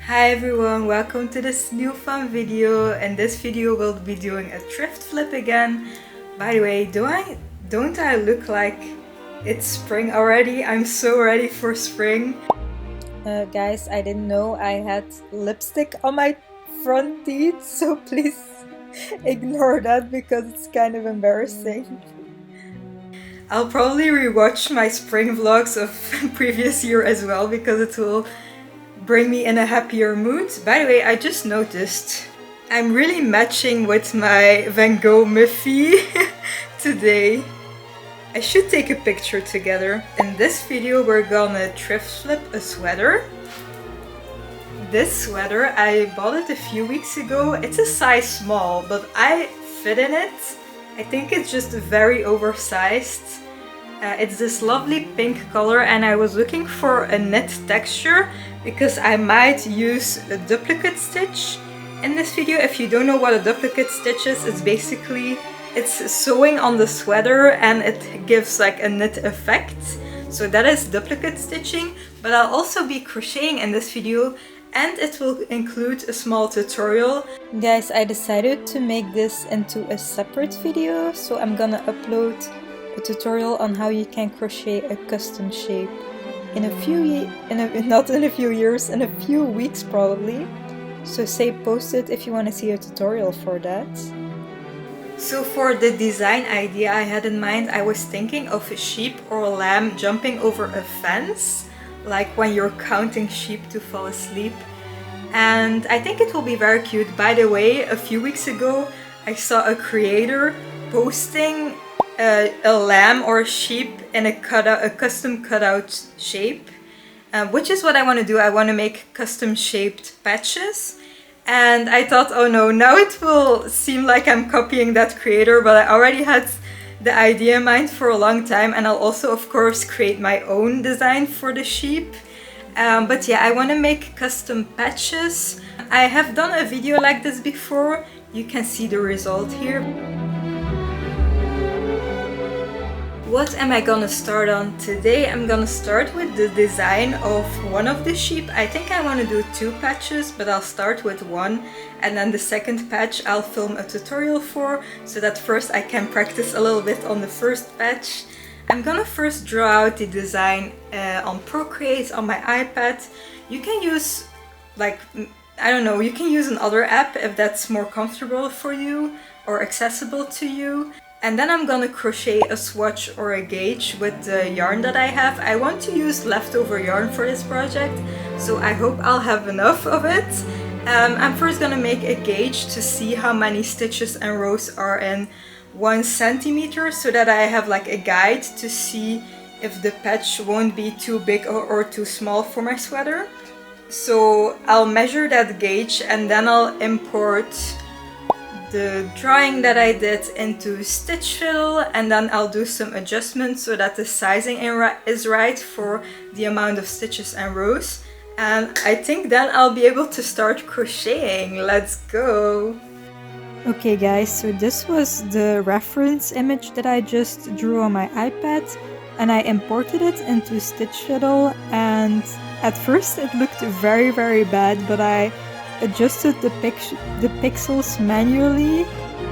Hi everyone, welcome to this new fun video. In this video we'll be doing a thrift flip again. By the way, don't I look like it's spring already? I'm so ready for spring. Guys, I didn't know I had lipstick on my front teeth, so please ignore that because it's kind of embarrassing. I'll probably rewatch my spring vlogs of previous year as well because it will bring me in a happier mood. By the way, I just noticed I'm really matching with my Van Gogh Miffy today. I should take a picture together. In this video we're gonna thrift flip a sweater. This sweater, I bought it a few weeks ago. It's a size small, but I fit in it. I think it's just very oversized. It's this lovely pink color and I was looking for a knit texture because I might use a duplicate stitch in this video. If you don't know what a duplicate stitch is, it's sewing on the sweater and it gives like a knit effect. So that is duplicate stitching, but I'll also be crocheting in this video and it will include a small tutorial. Guys, I decided to make this into a separate video, so I'm gonna upload a tutorial on how you can crochet a custom shape in a few weeks probably. So stay posted if you want to see a tutorial for that. So for the design idea I had in mind, I was thinking of a sheep or a lamb jumping over a fence, like when you're counting sheep to fall asleep. And I think it will be very cute. By the way, a few weeks ago I saw a creator posting a lamb or a sheep in a custom cutout shape, which is what I want to do. I want to make custom shaped patches, and I thought, oh no, now it will seem like I'm copying that creator, but I already had the idea in mind for a long time, and I'll also of course create my own design for the sheep. But yeah, I want to make custom patches. I have done a video like this before. You can see the result here. What am I gonna start on today? I'm gonna start with the design of one of the sheep. I think I want to do 2 patches, but I'll start with one, and then the second patch I'll film a tutorial for, so that first I can practice a little bit on the first patch. I'm gonna first draw out the design on Procreate on my iPad. You can use, like, I don't know, you can use another app if that's more comfortable for you or accessible to you. And then I'm gonna crochet a swatch or a gauge with the yarn that I have. I want to use leftover yarn for this project, so I hope I'll have enough of it. I'm first gonna make a gauge to see how many stitches and rows are in 1 centimeter, so that I have like a guide to see if the patch won't be too big or too small for my sweater. So I'll measure that gauge and then I'll import the drawing that I did into Stitch Fiddle, and then I'll do some adjustments so that the sizing is right for the amount of stitches and rows. And I think then I'll be able to start crocheting. Let's go! Okay guys, so this was the reference image that I just drew on my iPad, and I imported it into Stitch Fiddle, and at first it looked very bad, but I adjusted the pixels manually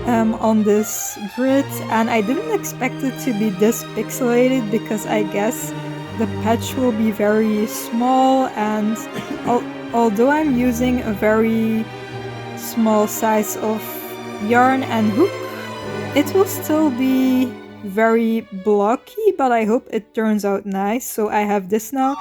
on this grid, and I didn't expect it to be this pixelated because I guess the patch will be very small, and although I'm using a very small size of yarn and hook, it will still be very blocky, but I hope it turns out nice. So I have this now.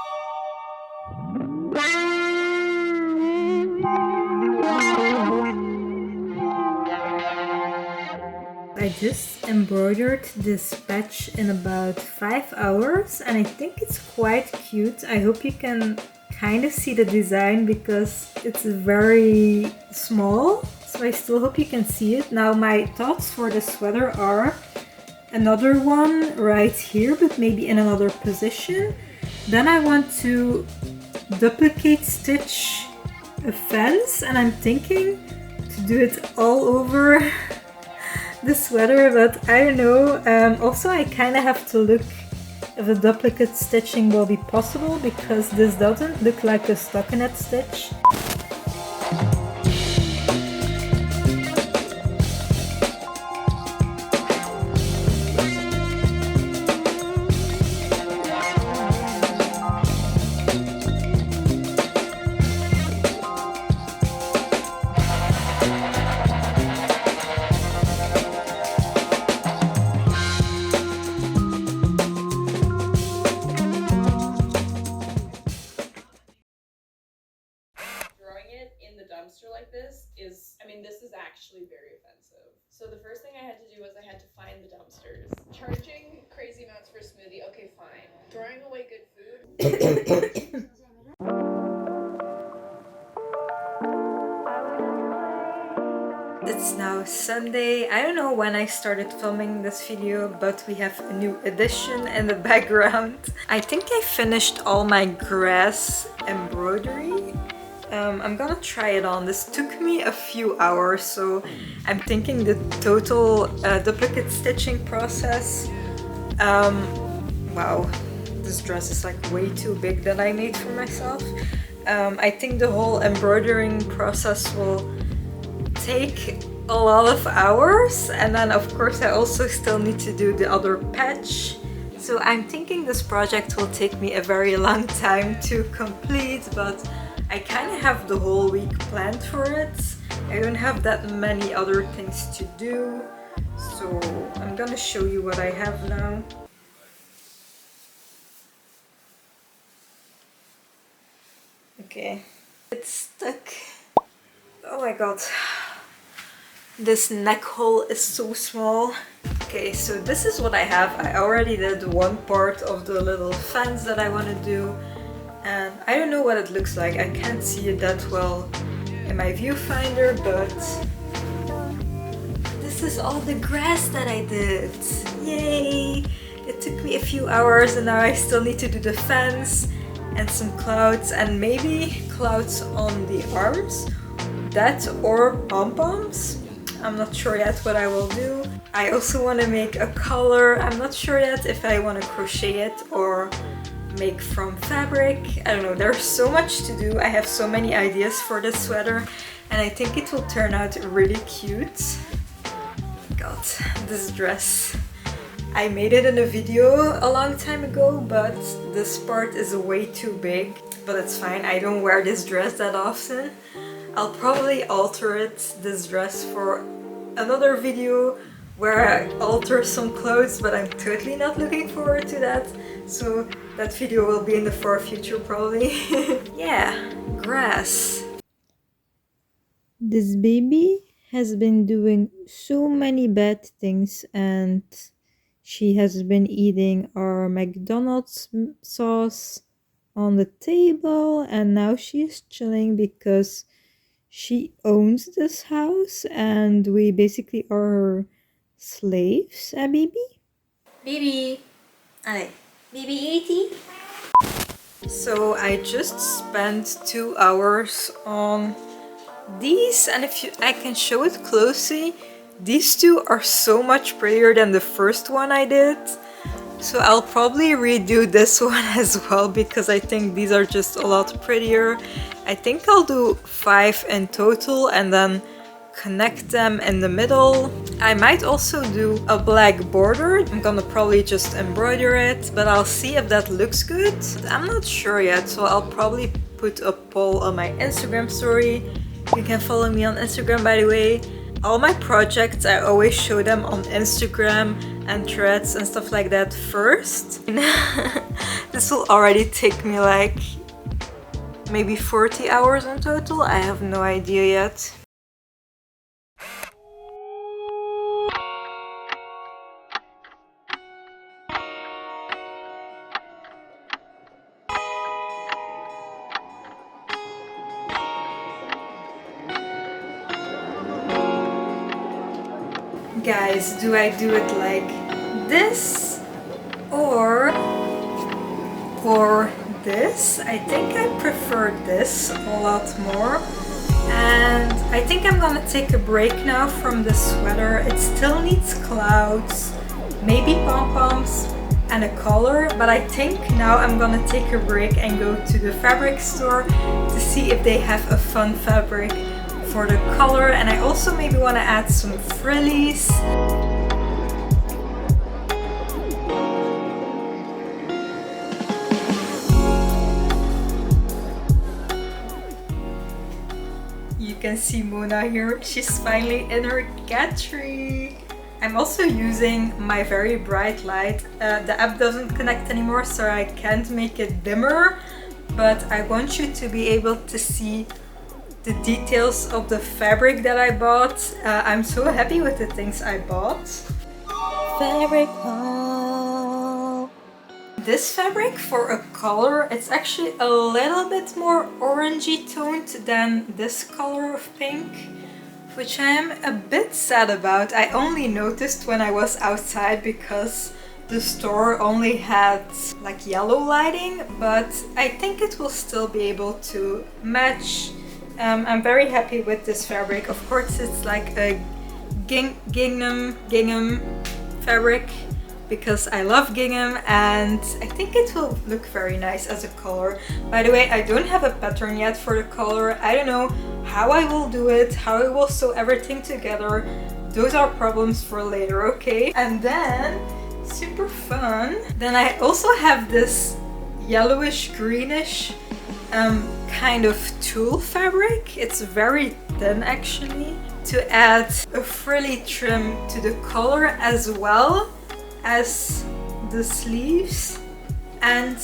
I just embroidered this patch in about 5 hours and I think it's quite cute. I hope you can kind of see the design because it's very small, so I still hope you can see it. Now my thoughts for the sweater are another one right here, but maybe in another position. Then I want to duplicate stitch a fence, and I'm thinking to do it all over the sweater, but I don't know. Also I kind of have to look if the duplicate stitching will be possible because this doesn't look like a stockinette stitch. dumpster like this is, I mean, this is actually very offensive. So the first thing I had to do was I had to find the dumpsters. Charging crazy amounts for a smoothie, okay, fine. Throwing away good food. It's now Sunday. I don't know when I started filming this video, but we have a new addition in the background. I think I finished all my grass embroidery. I'm gonna try it on. This took me a few hours, so I'm thinking the total duplicate stitching process. Wow, this dress is like way too big that I made for myself. I think the whole embroidering process will take a lot of hours, and then of course I also still need to do the other patch. So I'm thinking this project will take me a very long time to complete, but I kind of have the whole week planned for it. I don't have that many other things to do, so I'm gonna show you what I have now. Okay, it's stuck. Oh my god. This neck hole is so small. Okay, so this is what I have. I already did one part of the little fence that I want to do, and I don't know what it looks like. I can't see it that well in my viewfinder, but this is all the grass that I did. Yay! It took me a few hours, and now I still need to do the fence and some clouds, and maybe clouds on the arms. That or pom-poms. I'm not sure yet what I will do. I also want to make a collar. I'm not sure yet if I want to crochet it or make from fabric. I don't know, there's so much to do. I have so many ideas for this sweater, and I think it will turn out really cute. God, this dress. I made it in a video a long time ago, but this part is way too big. But it's fine, I don't wear this dress that often. I'll probably alter this dress for another video where I alter some clothes, but I'm totally not looking forward to that. So that video will be in the far future probably. Yeah, grass. This baby has been doing so many bad things, and she has been eating our McDonald's sauce on the table, and now she's chilling because she owns this house and we basically are her slaves. Baby? Baby! Allez, baby 80? So I just spent 2 hours on these, and if I can show it closely, these two are so much prettier than the first one I did. So I'll probably redo this one as well, because I think these are just a lot prettier. I think I'll do 5 in total and then connect them in the middle. I might also do a black border. I'm gonna probably just embroider it, but I'll see if that looks good. I'm not sure yet, so I'll probably put a poll on my Instagram story. You can follow me on Instagram, by the way. All my projects, I always show them on Instagram and Threads and stuff like that first. This will already take me like maybe 40 hours in total. I have no idea yet. Guys, do I do it like this or this? I think I prefer this a lot more. And I think I'm gonna take a break now from the sweater. It still needs clouds, maybe pom-poms and a collar, but I think now I'm gonna take a break and go to the fabric store to see if they have a fun fabric for the color, and I also maybe want to add some frillies. You can see Mona here, she's finally in her cat tree. I'm also using my very bright light. The app doesn't connect anymore, so I can't make it dimmer, but I want you to be able to see the details of the fabric that I bought. I'm so happy with the things I bought. Fabric haul. This fabric for a color, it's actually a little bit more orangey toned than this color of pink, which I am a bit sad about. I only noticed when I was outside because the store only had like yellow lighting, but I think it will still be able to match. I'm very happy with this fabric. Of course, it's like a gingham fabric because I love gingham, and I think it will look very nice as a color. By the way, I don't have a pattern yet for the color. I don't know how I will do it, how I will sew everything together. Those are problems for later, okay? And then, super fun, then I also have this yellowish greenish kind of tulle fabric. It's very thin actually, to add a frilly trim to the collar as well as the sleeves and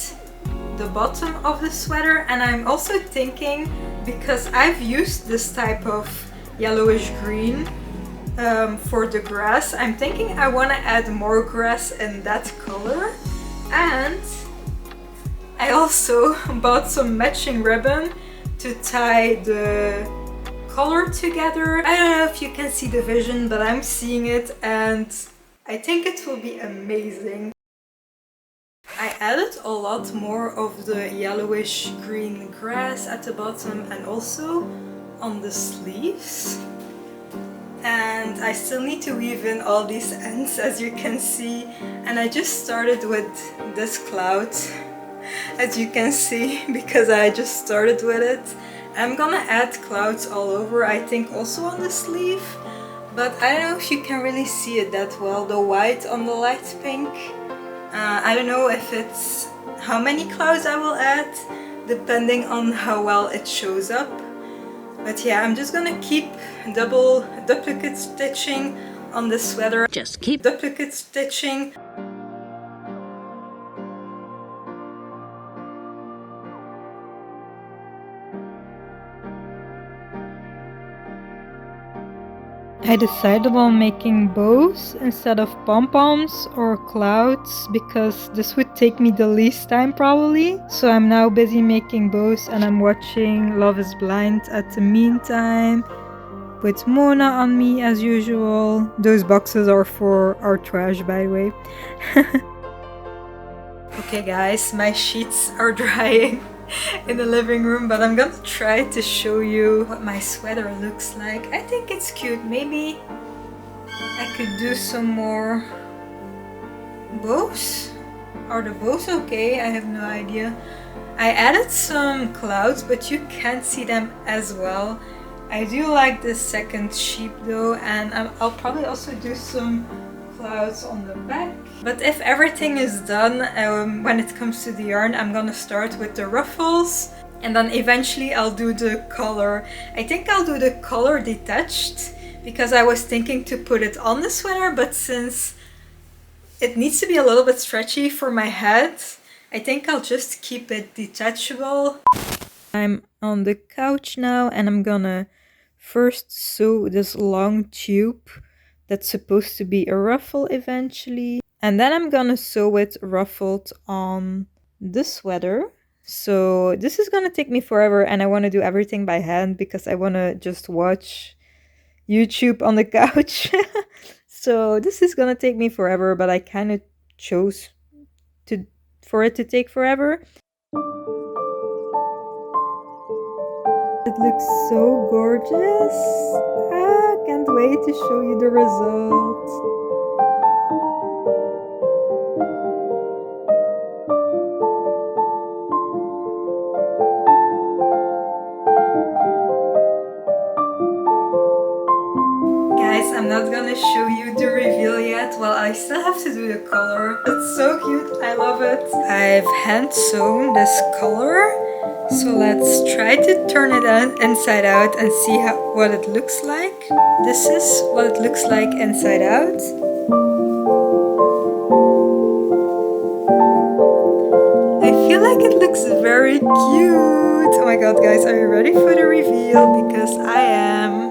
the bottom of the sweater. And I'm also thinking, because I've used this type of yellowish green for the grass, I'm thinking I want to add more grass in that color. And I also bought some matching ribbon to tie the color together. I don't know if you can see the vision, but I'm seeing it and I think it will be amazing. I added a lot more of the yellowish green grass at the bottom and also on the sleeves. And I still need to weave in all these ends, as you can see. And I just started with this cloud, as you can see, because I just started with it. I'm gonna add clouds all over, I think also on the sleeve. But I don't know if you can really see it that well, the white on the light pink. I don't know if it's how many clouds I will add, depending on how well it shows up. But yeah, I'm just gonna keep duplicate stitching on the sweater. Just keep duplicate stitching. I decided on making bows instead of pom-poms or clouds because this would take me the least time probably. So I'm now busy making bows and I'm watching Love is Blind at the meantime with Mona on me as usual. Those boxes are for our trash, by the way. Okay guys, my sheets are drying in the living room, but I'm gonna try to show you what my sweater looks like. I think it's cute. Maybe I could do some more bows. Are the bows okay? I have no idea. I added some clouds, but you can't see them as well. I do like the second sheep though, and I'll probably also do some clouds on the back. But if everything is done, when it comes to the yarn, I'm gonna start with the ruffles and then eventually I'll do the collar. I think I'll do the collar detached because I was thinking to put it on the sweater, but since it needs to be a little bit stretchy for my head, I think I'll just keep it detachable. I'm on the couch now and I'm gonna first sew this long tube that's supposed to be a ruffle eventually. And then I'm gonna sew it ruffled on the sweater. So this is gonna take me forever and I wanna do everything by hand because I wanna just watch YouTube on the couch. So this is gonna take me forever, but I kind of chose for it to take forever. It looks so gorgeous. Can't wait to show you the result. Guys, I'm not gonna show you the reveal yet. Well, I still have to do the color. It's so cute. I love it. I've hand sewn this color. So let's try to turn it inside out and see what it looks like. This is what it looks like inside out. I feel like it looks very cute. Oh my god, guys, are you ready for the reveal? Because I am.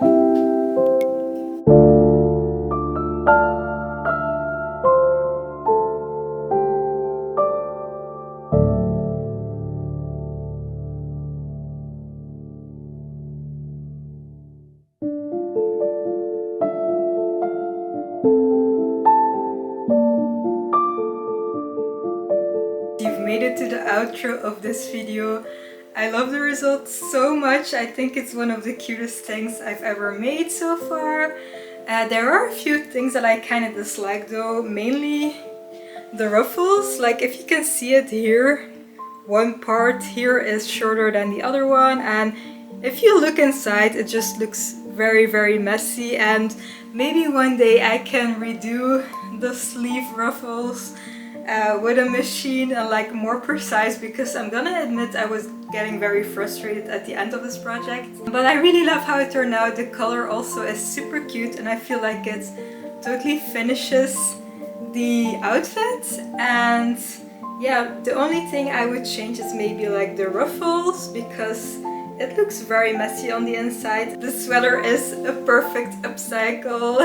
You've made it to the outro of this video. I love the results so much. I think it's one of the cutest things I've ever made so far. There are a few things that I kind of dislike though, mainly the ruffles. Like if you can see it here, one part here is shorter than the other one, and if you look inside it just looks very messy, and maybe one day I can redo the sleeve ruffles with a machine and like more precise, because I'm gonna admit I was getting very frustrated at the end of this project. But I really love how it turned out. The color also is super cute and I feel like it totally finishes the outfit. And yeah, the only thing I would change is maybe like the ruffles, because it looks very messy on the inside. The sweater is a perfect upcycle.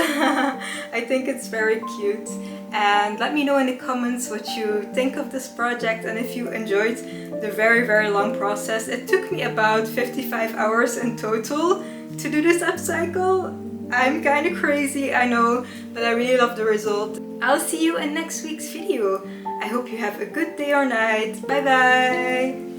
I think it's very cute. And let me know in the comments what you think of this project and if you enjoyed the very long process. It took me about 55 hours in total to do this upcycle. I'm kind of crazy, I know, but I really love the result. I'll see you in next week's video. I hope you have a good day or night. Bye bye!